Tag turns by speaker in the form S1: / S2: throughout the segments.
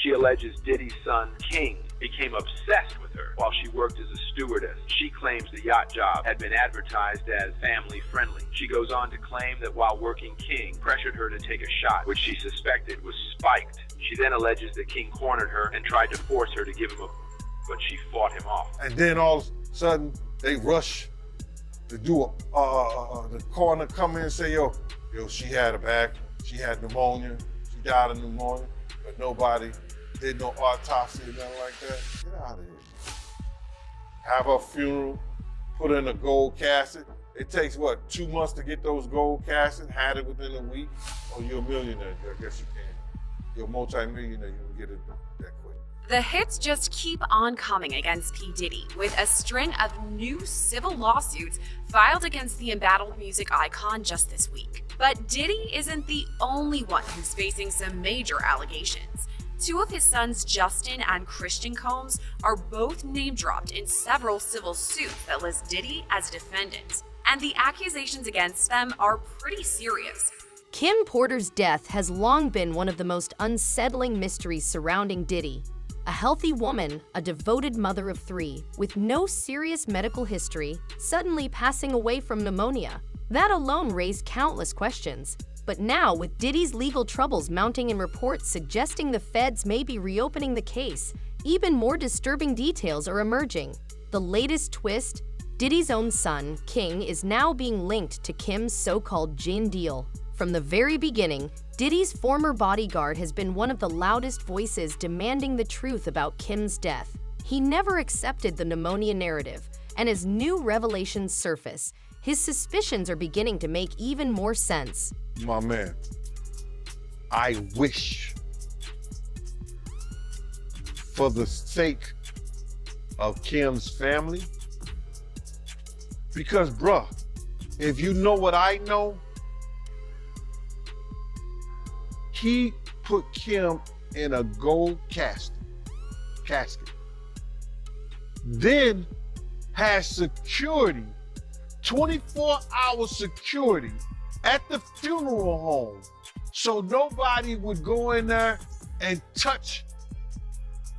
S1: She alleges Diddy's son, King, became obsessed with her while she worked as a stewardess. She claims the yacht job had been advertised as family-friendly. She goes on to claim that while working, King pressured her to take a shot, which she suspected was spiked. She then alleges that King cornered her and tried to force her to give him but she fought him off.
S2: And then all of a sudden, they rush to do the coroner come in and say, yo, she had she had pneumonia, she died of pneumonia, but nobody did no autopsy or nothing like that. Get out of here. Have her funeral, put her in a gold casket. It takes, what, 2 months to get those gold caskets, had it within a week? Oh, you're a millionaire, I guess you can. You're a multi-millionaire, you can get it that quick.
S3: The hits just keep on coming against P. Diddy, with a string of new civil lawsuits filed against the embattled music icon just this week. But Diddy isn't the only one who's facing some major allegations. Two of his sons, Justin and Christian Combs, are both name-dropped in several civil suits that list Diddy as defendant. And the accusations against them are pretty serious.
S4: Kim Porter's death has long been one of the most unsettling mysteries surrounding Diddy. A healthy woman, a devoted mother of 3, with no serious medical history, suddenly passing away from pneumonia. That alone raised countless questions. But now, with Diddy's legal troubles mounting and reports suggesting the feds may be reopening the case, even more disturbing details are emerging. The latest twist: Diddy's own son, King, is now being linked to Kim's so-called gin deal. From the very beginning, Diddy's former bodyguard has been one of the loudest voices demanding the truth about Kim's death. He never accepted the pneumonia narrative, and as new revelations surface, his suspicions are beginning to make even more sense.
S2: My man, I wish, for the sake of Kim's family, because bruh, if you know what I know, he put Kim in a gold casket, then has security, 24-hour security at the funeral home, so nobody would go in there and touch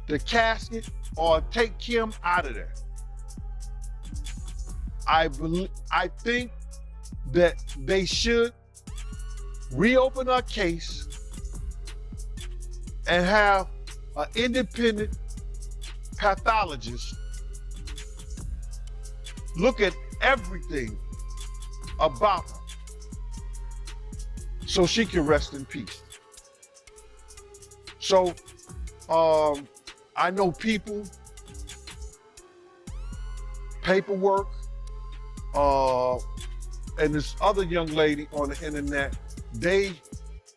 S2: the casket or take Kim out of there. I think that they should reopen our case and have an independent pathologist look at everything about her so she can rest in peace. So, I know people, paperwork, and this other young lady on the internet, they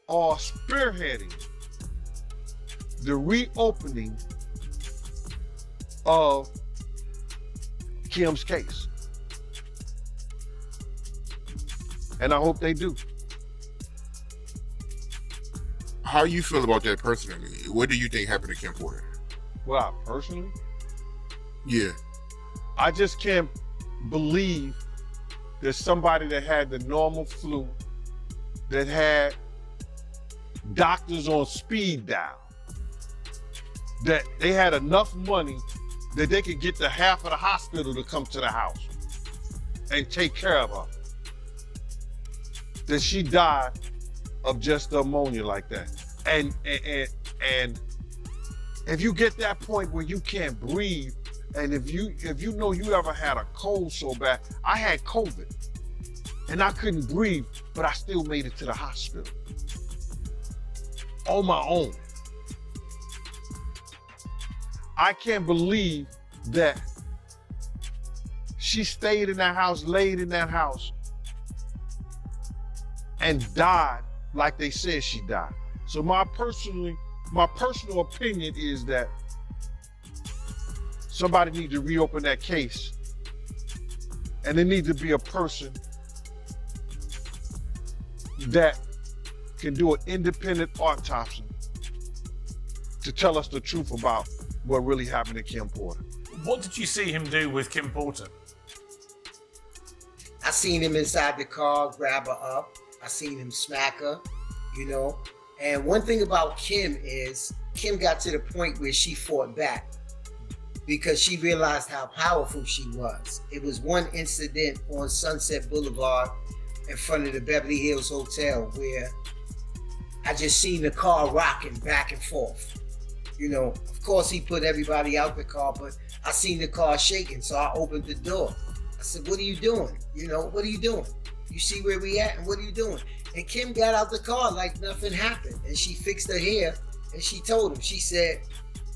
S2: are spearheading the reopening of Kim's case. And I hope they do.
S5: How you feel about that personally? What do you think happened to Kim Porter?
S2: Well, personally?
S5: Yeah.
S2: I just can't believe there's somebody that had the normal flu, that had doctors on speed dial, that they had enough money that they could get the half of the hospital to come to the house and take care of her. That she died of just pneumonia like that. And if you get that point where you can't breathe, and if you know you ever had a cold so bad, I had COVID and I couldn't breathe, but I still made it to the hospital on my own. I can't believe that she stayed in that house, laid in that house, and died like they said she died. So my personal opinion is that somebody needs to reopen that case, and there needs to be a person that can do an independent autopsy to tell us the truth about what really happened to Kim Porter.
S6: What did you see him do with Kim Porter?
S7: I seen him inside the car, grab her up. I seen him smack her, you know. And one thing about Kim is Kim got to the point where she fought back because she realized how powerful she was. It was one incident on Sunset Boulevard in front of the Beverly Hills Hotel where I just seen the car rocking back and forth. You know, of course he put everybody out the car, but I seen the car shaking, so I opened the door. I said, what are you doing? You know, what are you doing? You see where we at and what are you doing? And Kim got out the car like nothing happened. And she fixed her hair and she told him, she said,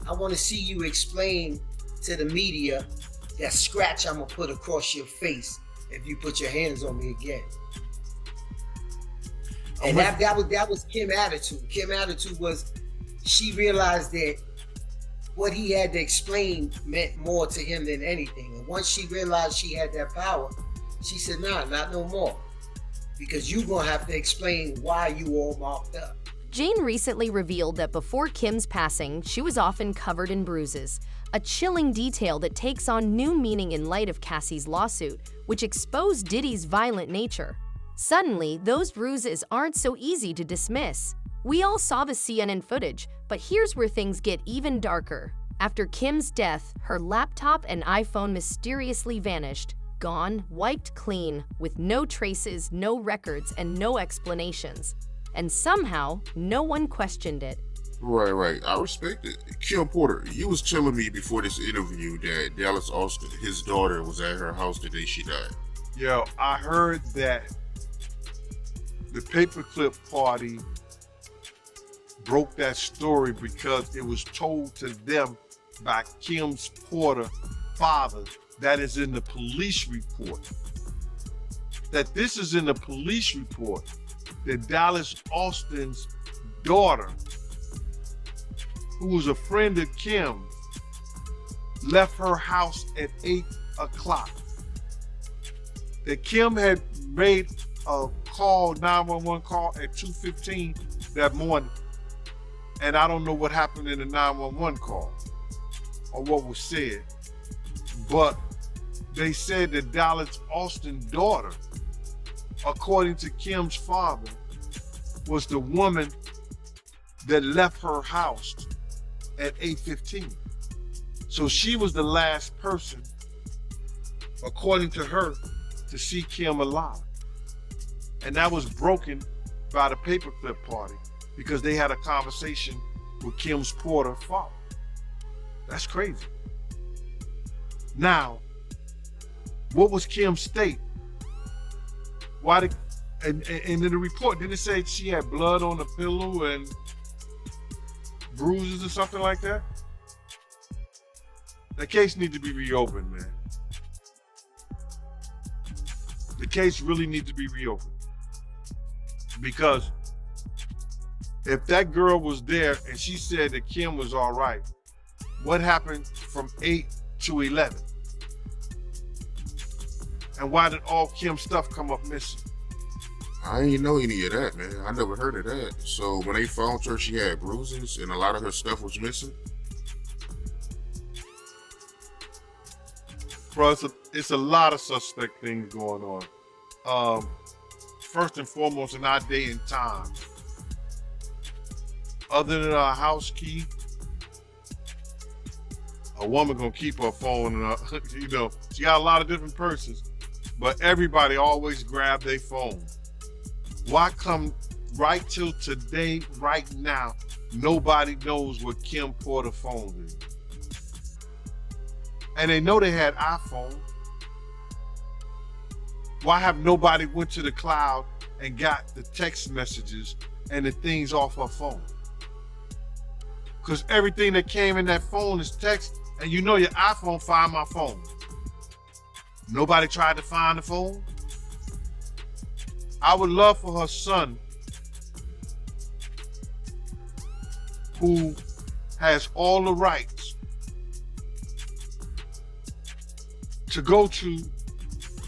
S7: I want to see you explain to the media that scratch I'm gonna put across your face if you put your hands on me again. And that was Kim's attitude. Kim's attitude was she realized that what he had to explain meant more to him than anything. And once she realized she had that power, she said, nah, not no more. Because you're gonna have to explain why you all marked up.
S4: Jane recently revealed that before Kim's passing, she was often covered in bruises, a chilling detail that takes on new meaning in light of Cassie's lawsuit, which exposed Diddy's violent nature. Suddenly, those bruises aren't so easy to dismiss. We all saw the CNN footage, but here's where things get even darker. After Kim's death, her laptop and iPhone mysteriously vanished, gone, wiped clean, with no traces, no records, and no explanations. And somehow, no one questioned it.
S5: Right. I respect it. Kim Porter, you was telling me before this interview that Dallas Austin, his daughter, was at her house the day she died.
S2: Yo, I heard that the paperclip party broke that story because it was told to them by Kim's Porter father that is in the police report. That this is in the police report. That Dallas Austin's daughter, who was a friend of Kim, left her house at 8 o'clock. That Kim had made a call, 911 call at 2:15 that morning. And I don't know what happened in the 911 call or what was said. But they said that Dallas Austin's daughter, according to Kim's father, was the woman that left her house at 8:15. So she was the last person, according to her, to see Kim alive. And that was broken by the paperclip party because they had a conversation with Kim's Porter father. That's crazy. Now, what was Kim's state? Why did, and in the report, didn't it say she had blood on the pillow and bruises or something like that? The case needs to be reopened, man. The case really needs to be reopened. Because if that girl was there and she said that Kim was all right, what happened from 8 to 11? And why did all Kim's stuff come up missing?
S5: I ain't know any of that, man. I never heard of that. So when they found her, she had bruises and a lot of her stuff was missing?
S2: Bro, it's a lot of suspect things going on. First and foremost, in our day and time, other than a house key, a woman gonna keep her phone, and you know, she got a lot of different purses, but everybody always grab their phone. Why come right till today, right now, nobody knows what Kim Porter's phone is? And they know they had iPhone. Why have nobody went to the cloud and got the text messages and the things off her phone? Because everything that came in that phone is text, and you know your iPhone find my phone. Nobody tried to find the phone? I would love for her son, who has all the rights, to go to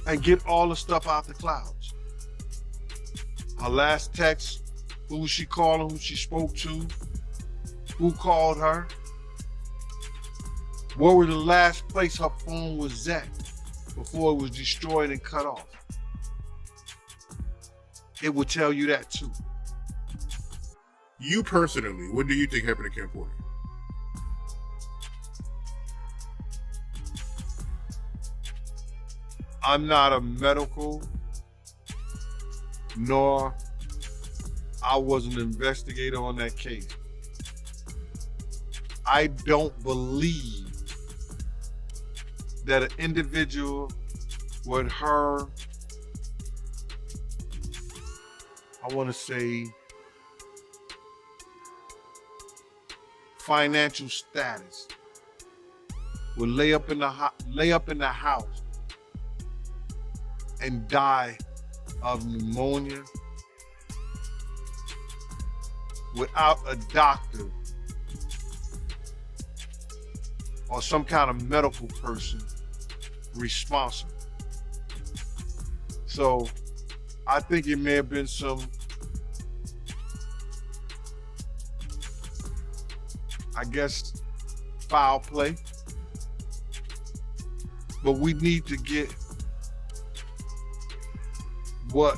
S2: and get all the stuff out the clouds. Her last text, who she calling, who she spoke to, who called her, where was the last place her phone was at before it was destroyed and cut off. It would tell you that too.
S5: You personally, what do you think happened to Kim Porter?
S2: I'm not a medical, nor I was an investigator on that case. I don't believe that an individual with her, I want to say, financial status would lay up in the house and die of pneumonia without a doctor or some kind of medical person responsible. So I think it may have been some, I guess, foul play. But we need to get what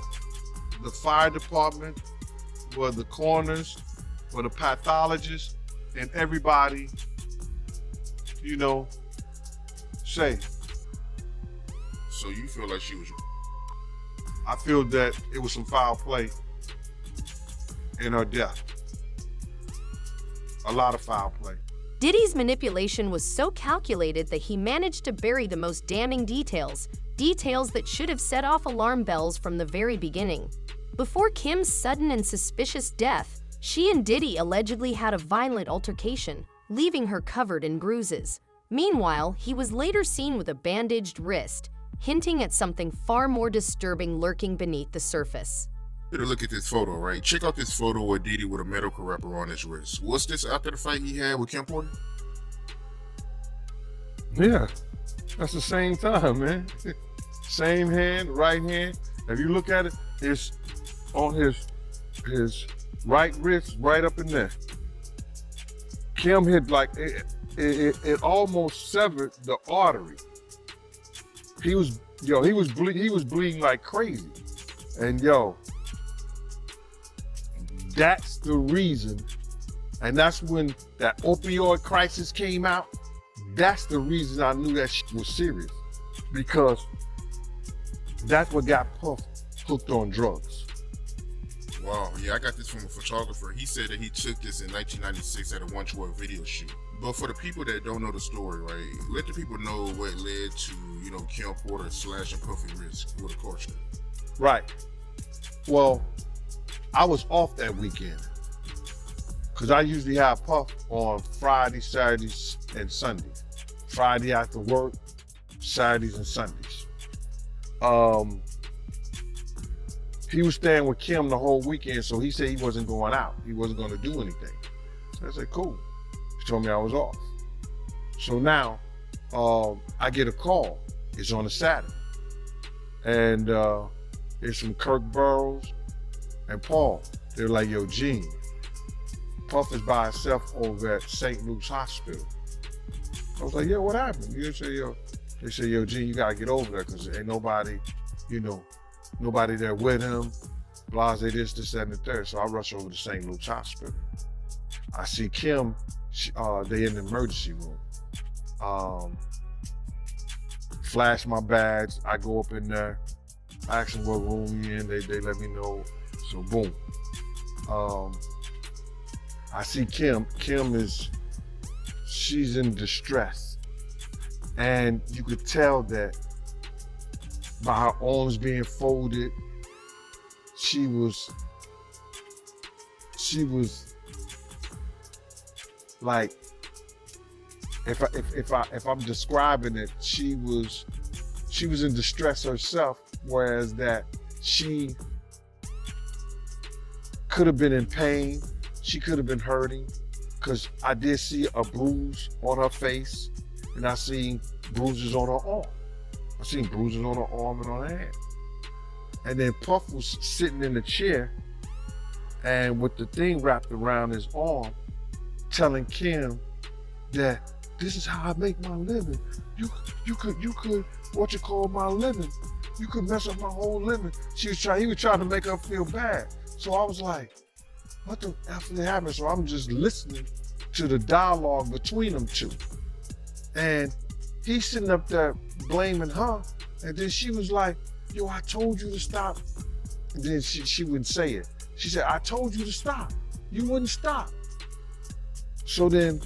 S2: the fire department, what the coroners, what the pathologists, and everybody, you know, say.
S5: So you feel like she was?
S2: I feel that it was some foul play in her death. A lot of foul play.
S4: Diddy's manipulation was so calculated that he managed to bury the most damning details that should have set off alarm bells from the very beginning. Before Kim's sudden and suspicious death, she and Diddy allegedly had a violent altercation, leaving her covered in bruises. Meanwhile, he was later seen with a bandaged wrist, hinting at something far more disturbing lurking beneath the surface.
S5: Better look at this photo, right? Check out this photo of Diddy with a medical wrapper on his wrist. What's this after the fight he had with Kim Porter?
S2: Yeah, that's the same time, man. Same hand, right hand. If you look at it, it's on his right wrist, right up in there. Kim hit like, it almost severed the artery. He was bleeding like crazy. And that's the reason, and that's when that opioid crisis came out. That's the reason I knew that shit was serious, because that's what got Puff hooked on drugs.
S5: Wow, yeah, I got this from a photographer. He said that he took this in 1996 at a 112 video shoot. But for the people that don't know the story, right, let the people know what led to, Kim Porter slashing Puffy wrist with a car strap.
S2: Right. Well, I was off that weekend because I usually have Puff on Fridays, Saturdays, and Sundays. Friday after work, Saturdays and Sundays. He was staying with Kim the whole weekend, so he said he wasn't going out. He wasn't going to do anything. So I said, cool. He told me I was off. So now I get a call. It's on a Saturday. And it's from Kirk Burroughs and Paul. They're like, yo, Gene, Puff is by himself over at St. Luke's Hospital. I was like, yo, what happened? They say, yo, Gene, you gotta get over there because ain't nobody, nobody there with him. Blase this, that, and the third. So I rush over to St. Luke's Hospital. I see Kim, they in the emergency room. Flash my badge, I go up in there, I ask them what room we in, they let me know. So boom. I see Kim. She's in distress. And you could tell that by her arms being folded, she was like, if I'm describing it, she was in distress herself, whereas that she could have been in pain, she could have been hurting, because I did see a bruise on her face, and I seen bruises on her arm. I seen bruises on her arm and on her hand. And then Puff was sitting in the chair, and with the thing wrapped around his arm, telling Kim that this is how I make my living. You could what you call my living. You could mess up my whole living. He was trying to make her feel bad. So I was like, what the F is happening? So I'm just listening to the dialogue between them two. And he's sitting up there blaming her, And then she was like, yo, I told you to stop. And then she wouldn't say it. She said, I told you to stop. You wouldn't stop. So then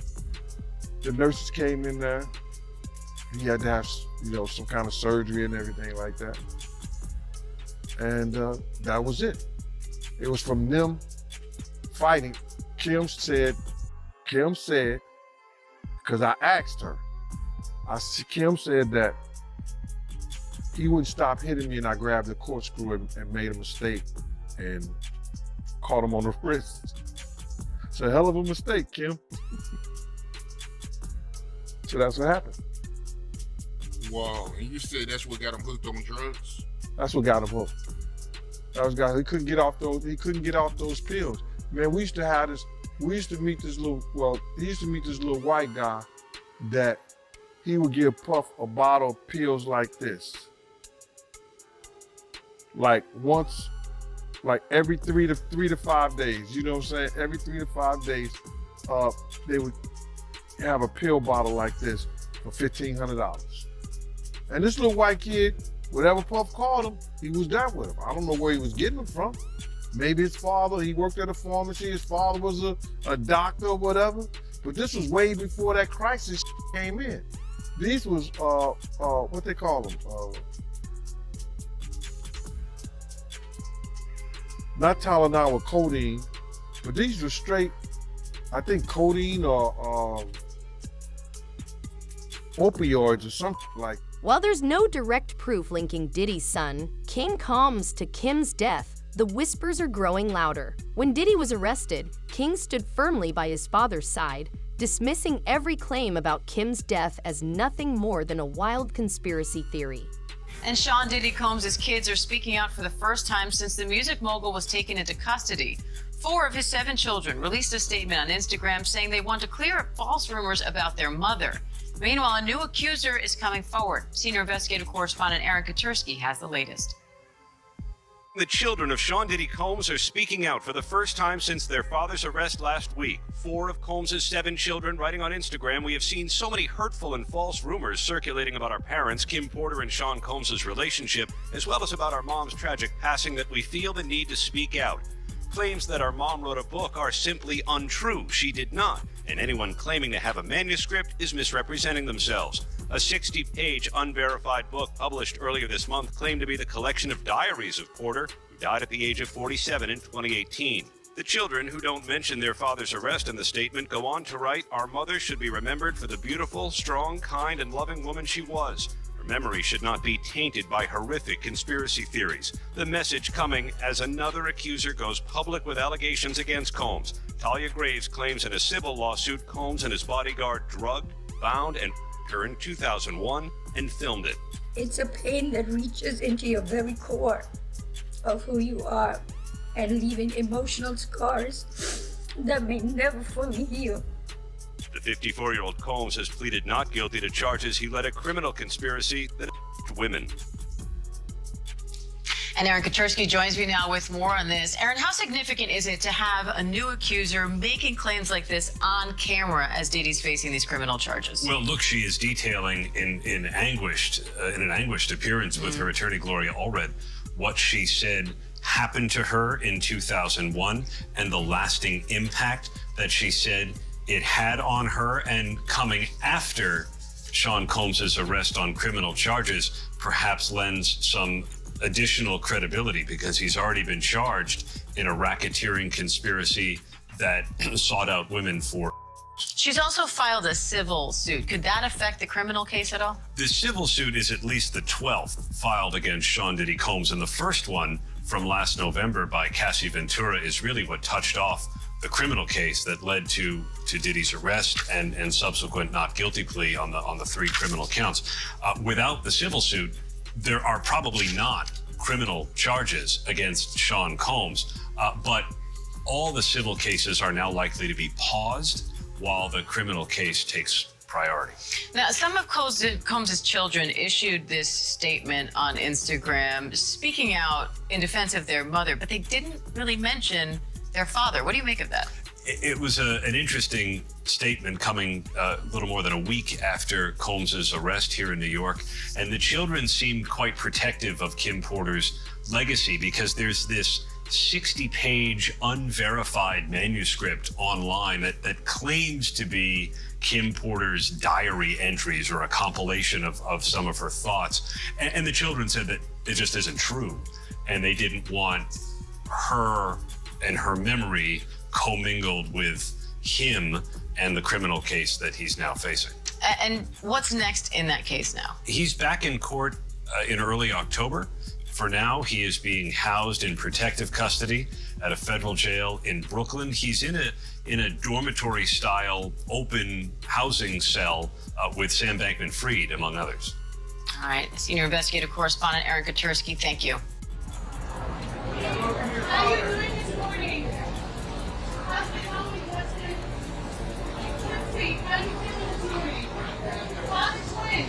S2: the nurses came in there. He had to have, some kind of surgery and everything like that. And that was it. It was from them fighting. Kim said, because I asked her, Kim said that he wouldn't stop hitting me, and I grabbed the corkscrew and made a mistake and caught him on the wrist. It's a hell of a mistake, Kim. So that's what happened.
S5: Wow, and you said that's what got him hooked on drugs?
S2: That's what got him hooked. He couldn't get off those pills. Man, he used to meet this little white guy that he would give Puff a bottle of pills like this. Like once, like every 3 to 5 days, you know what I'm saying? Every 3 to 5 days, they would have a pill bottle like this for $1,500. And this little white kid, whatever Puff called him, he was down with him. I don't know where he was getting them from. Maybe his father, he worked at a pharmacy, his father was a doctor or whatever. But this was way before that crisis came in. These was, what they call them? Not Tylenol or codeine, but these were straight, I think codeine or opioids or something like.
S4: While there's no direct proof linking Diddy's son, King Combs, to Kim's death, the whispers are growing louder. When Diddy was arrested, King stood firmly by his father's side, dismissing every claim about Kim's death as nothing more than a wild conspiracy theory.
S8: And Sean Diddy Combs' kids are speaking out for the first time since the music mogul was taken into custody. 4 of his 7 children released a statement on Instagram saying they want to clear up false rumors about their mother. Meanwhile, a new accuser is coming forward. Senior investigative correspondent Aaron Katursky has the latest.
S9: The children of Sean Diddy Combs are speaking out for the first time since their father's arrest last week. 4 of Combs' 7 children writing on Instagram, "We have seen so many hurtful and false rumors circulating about our parents, Kim Porter and Sean Combs' relationship, as well as about our mom's tragic passing, that we feel the need to speak out. Claims that our mom wrote a book are simply untrue. She did not. And anyone claiming to have a manuscript is misrepresenting themselves. A 60-page unverified book published earlier this month claimed to be the collection of diaries of Porter, who died at the age of 47 in 2018. The children, who don't mention their father's arrest in the statement, go on to write, "Our mother should be remembered for the beautiful, strong, kind, and loving woman she was. Her memory should not be tainted by horrific conspiracy theories." The message coming as another accuser goes public with allegations against Combs. Talia Graves claims in a civil lawsuit Combs and his bodyguard drugged, bound, and her in 2001 and filmed it.
S10: It's a pain that reaches into your very core of who you are and leaving emotional scars that may never fully heal.
S9: The 54-year-old Combs has pleaded not guilty to charges he led a criminal conspiracy that women.
S8: And Aaron Katursky joins me now with more on this. Aaron, how significant is it to have a new accuser making claims like this on camera as Diddy's facing these criminal charges?
S11: Well, look, she is detailing in an anguished appearance with her attorney Gloria Allred what she said happened to her in 2001 and the lasting impact that she said it had on her, and coming after Sean Combs' arrest on criminal charges perhaps lends some additional credibility because he's already been charged in a racketeering conspiracy that sought out women for.
S8: She's also filed a civil suit. Could that affect the criminal case at all?
S11: The civil suit is at least the 12th filed against Sean Diddy Combs, and the first one from last November by Cassie Ventura is really what touched off the criminal case that led to Diddy's arrest and subsequent not guilty plea on the 3 criminal counts. Without the civil suit, there are probably not criminal charges against Sean Combs, but all the civil cases are now likely to be paused while the criminal case takes priority.
S8: Now, some of Combs' children issued this statement on Instagram, speaking out in defense of their mother, but they didn't really mention their father. What do you make of that?
S11: It was an interesting statement coming a little more than a week after Combs's arrest here in New York. And the children seemed quite protective of Kim Porter's legacy because there's this 60-page unverified manuscript online that claims to be Kim Porter's diary entries or a compilation of some of her thoughts. And the children said that it just isn't true. And they didn't want her and her memory commingled with him and the criminal case that he's now facing.
S8: And what's next in that case now?
S11: He's back in court in early October. For now, he is being housed in protective custody at a federal jail in Brooklyn. He's in a dormitory-style open housing cell with Sam Bankman-Fried, among others.
S8: All right, senior investigative correspondent Aaron Katursky, thank you.
S12: How are you doing this morning? How's the family? What's it? Let's see. How are you feeling this morning? Father's twin.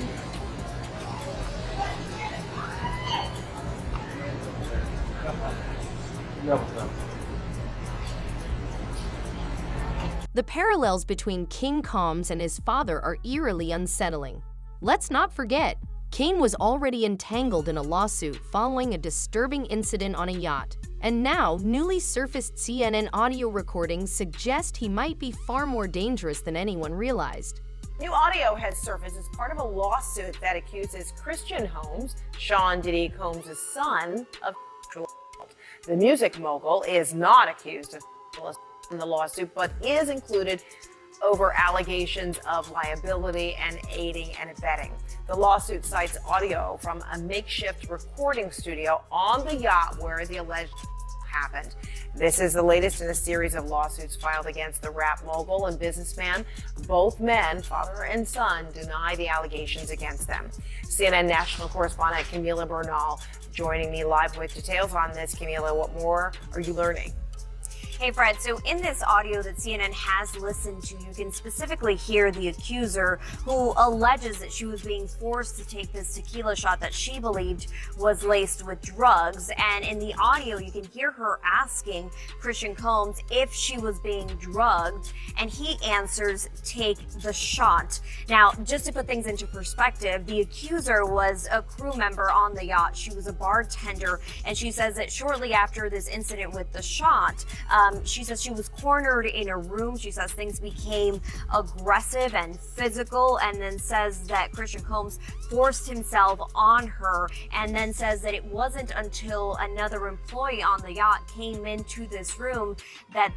S4: The parallels between King Combs and his father are eerily unsettling. Let's not forget, King was already entangled in a lawsuit following a disturbing incident on a yacht. And now, newly surfaced CNN audio recordings suggest he might be far more dangerous than anyone realized.
S13: New audio has surfaced as part of a lawsuit that accuses Christian Combs, Sean Diddy Combs' son, of sexual assault. The music mogul is not accused of sexual assault in the lawsuit, but is included over allegations of liability and aiding and abetting. The lawsuit cites audio from a makeshift recording studio on the yacht where the alleged happened. This is the latest in a series of lawsuits filed against the rap mogul and businessman. Both men, father and son, deny the allegations against them. CNN national correspondent Camila Bernal joining me live with details on this. Camila, what more are you learning?
S14: Hey, Fred. So in this audio that CNN has listened to, you can specifically hear the accuser who alleges that she was being forced to take this tequila shot that she believed was laced with drugs. And in the audio, you can hear her asking Christian Combs if she was being drugged, and he answers, "Take the shot." Now, just to put things into perspective, the accuser was a crew member on the yacht. She was a bartender, and she says that shortly after this incident with the shot, she says she was cornered in a room. She says things became aggressive and physical, and then says that Christian Combs forced himself on her, and then says that it wasn't until another employee on the yacht came into this room that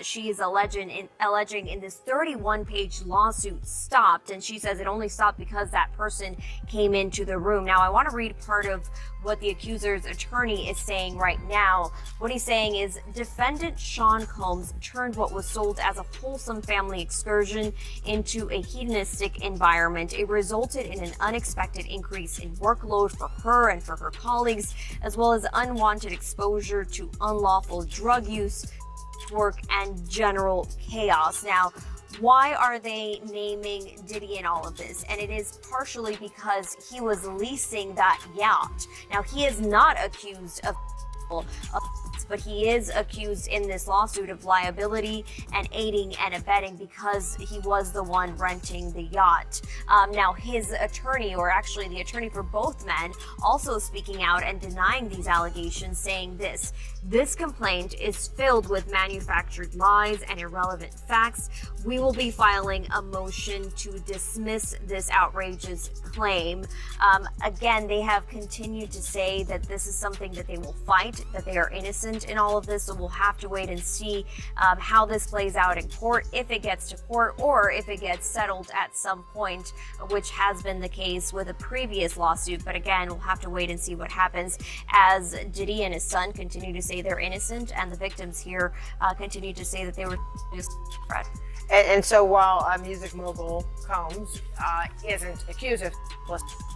S14: she is alleging in this 31-page lawsuit stopped, and she says it only stopped because that person came into the room. Now, I want to read part of what the accuser's attorney is saying right now. What he's saying is, defendant Sean Combs turned what was sold as a wholesome family excursion into a hedonistic environment. It resulted in an unexpected increase in workload for her and for her colleagues, as well as unwanted exposure to unlawful drug use, work, and general chaos. Now, why are they naming Diddy in all of this? And it is partially because he was leasing that yacht. Now, he is not accused of but he is accused in this lawsuit of liability and aiding and abetting because he was the one renting the yacht. Now, his attorney, or actually the attorney for both men, also speaking out and denying these allegations, saying this complaint is filled with manufactured lies and irrelevant facts. We will be filing a motion to dismiss this outrageous claim. Again, they have continued to say that this is something that they will fight, that they are innocent in all of this, so we'll have to wait and see how this plays out in court, if it gets to court, or if it gets settled at some point, which has been the case with a previous lawsuit. But again, we'll have to wait and see what happens as Diddy and his son continue to say they're innocent, and the victims here continue to say that they were just Fred.
S13: And so while music mogul Combs isn't accused of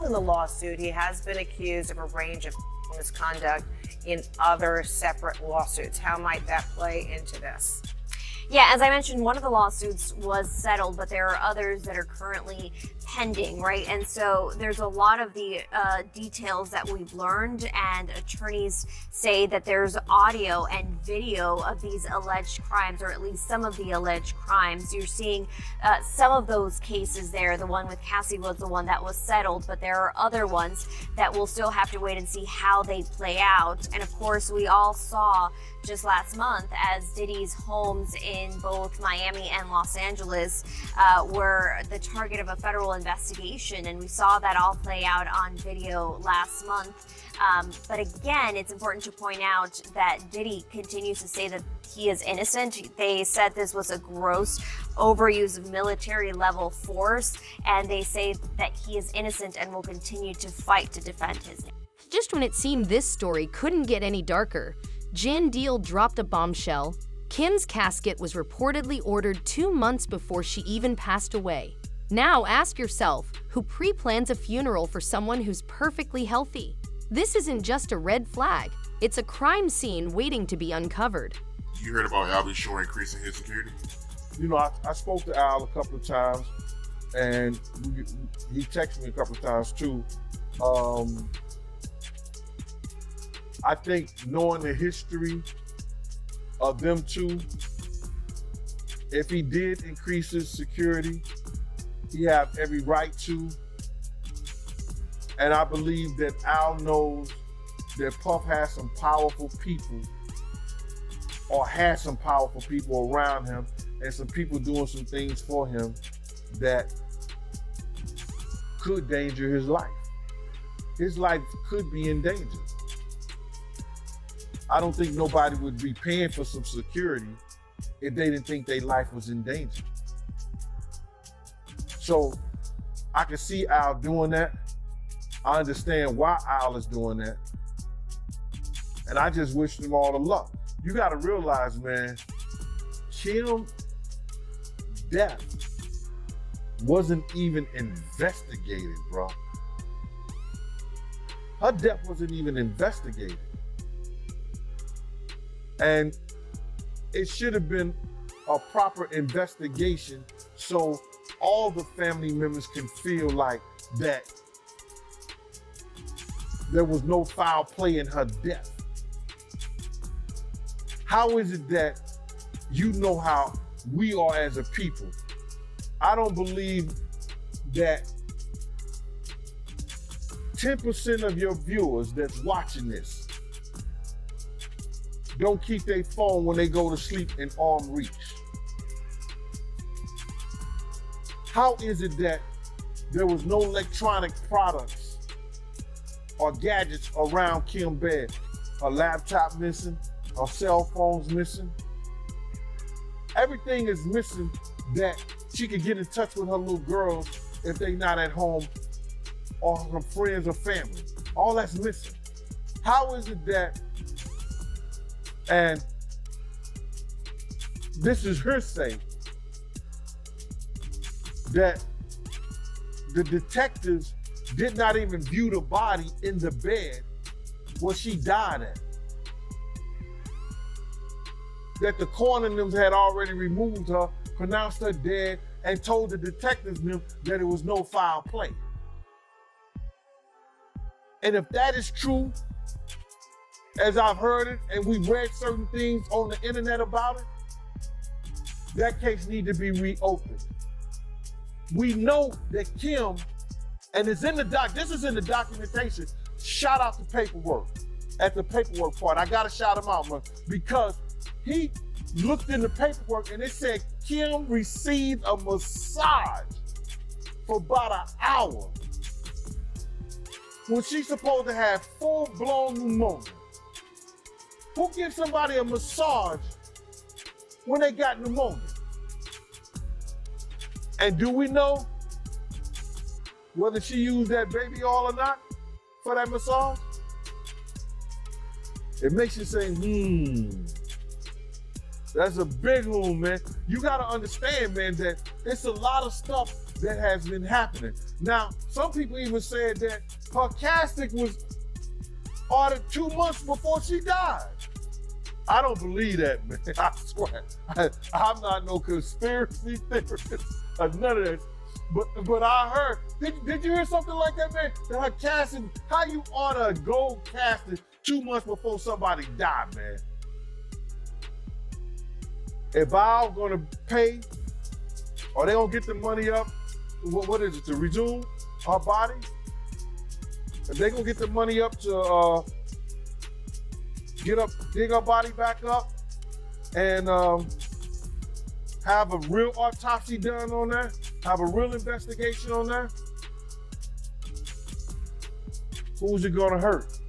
S13: in the lawsuit, he has been accused of a range of misconduct in other separate lawsuits. How might that play into this?
S14: Yeah, as I mentioned, one of the lawsuits was settled, but there are others that are currently pending, right? And so there's a lot of the details that we've learned, and attorneys say that there's audio and video of these alleged crimes, or at least some of the alleged crimes. You're seeing some of those cases there. The one with Cassie was the one that was settled, but there are other ones that we'll still have to wait and see how they play out. And of course, we all saw just last month as Diddy's homes in both Miami and Los Angeles were the target of a federal investigation, and we saw that all play out on video last month. But again, it's important to point out that Diddy continues to say that he is innocent. They said this was a gross overuse of military level force, and they say that he is innocent and will continue to fight to defend his name.
S4: Just when it seemed this story couldn't get any darker, Jan Deal dropped a bombshell. Kim's casket was reportedly ordered 2 months before she even passed away. Now ask yourself, who pre-plans a funeral for someone who's perfectly healthy? This isn't just a red flag, it's a crime scene waiting to be uncovered.
S5: You heard about Albie Shore increasing his security?
S2: You know, I spoke to Al a couple of times, and he texted me a couple of times too. I think knowing the history of them two, if he did increase his security, he have every right to. And I believe that Al knows that Puff has some powerful people, or has some powerful people around him, and some people doing some things for him that could danger his life. His life could be in danger. I don't think nobody would be paying for some security if they didn't think their life was in danger. So I can see Al doing that. I understand why Al is doing that. And I just wish them all the luck. You gotta realize, man, Kim's death wasn't even investigated, bro. Her death wasn't even investigated. And it should have been a proper investigation so all the family members can feel like that there was no foul play in her death. How is it that you know how we are as a people? I don't believe that 10% of your viewers that's watching this don't keep their phone when they go to sleep in arm reach. How is it that there was no electronic products or gadgets around Kim's bed? Her laptop missing, her cell phone's missing. Everything is missing that she could get in touch with her little girls if they not at home, or her friends or family. All that's missing. How is it that, and this is hearsay, that the detectives did not even view the body in the bed where she died at? That the coroner had already removed her, pronounced her dead, and told the detectives that it was no foul play. And if that is true, as I've heard it, and we've read certain things on the internet about it, that case needs to be reopened. We know that Kim, and it's in the this is in the documentation. Shout out the paperwork, at the paperwork part. I gotta shout him out, man, because he looked in the paperwork and it said Kim received a massage for about an hour when she's supposed to have full-blown pneumonia. Who gives somebody a massage when they got pneumonia? And do we know whether she used that baby oil or not for that massage? It makes you say, that's a big one, man. You gotta understand, man, that it's a lot of stuff that has been happening. Now, some people even said that her casket was ordered 2 months before she died. I don't believe that, man. I swear. I'm not no conspiracy theorist or none of that. But I heard, did you hear something like that, man? That her casting, how you order a gold casting 2 months before somebody died, man? If I'm gonna pay, or they gonna get the money up, what is it, to resume her body? If they gonna get the money up to dig her body back up and have a real autopsy done on that, have a real investigation on that, who's it gonna hurt?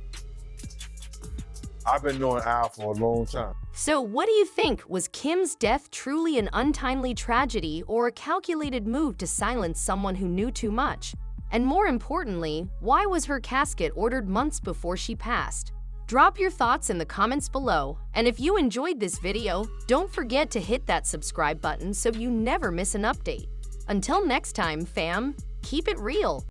S2: I've been knowing Al for a long time.
S4: So what do you think? Was Kim's death truly an untimely tragedy or a calculated move to silence someone who knew too much? And more importantly, why was her casket ordered months before she passed? Drop your thoughts in the comments below, and if you enjoyed this video, don't forget to hit that subscribe button so you never miss an update. Until next time, fam, keep it real.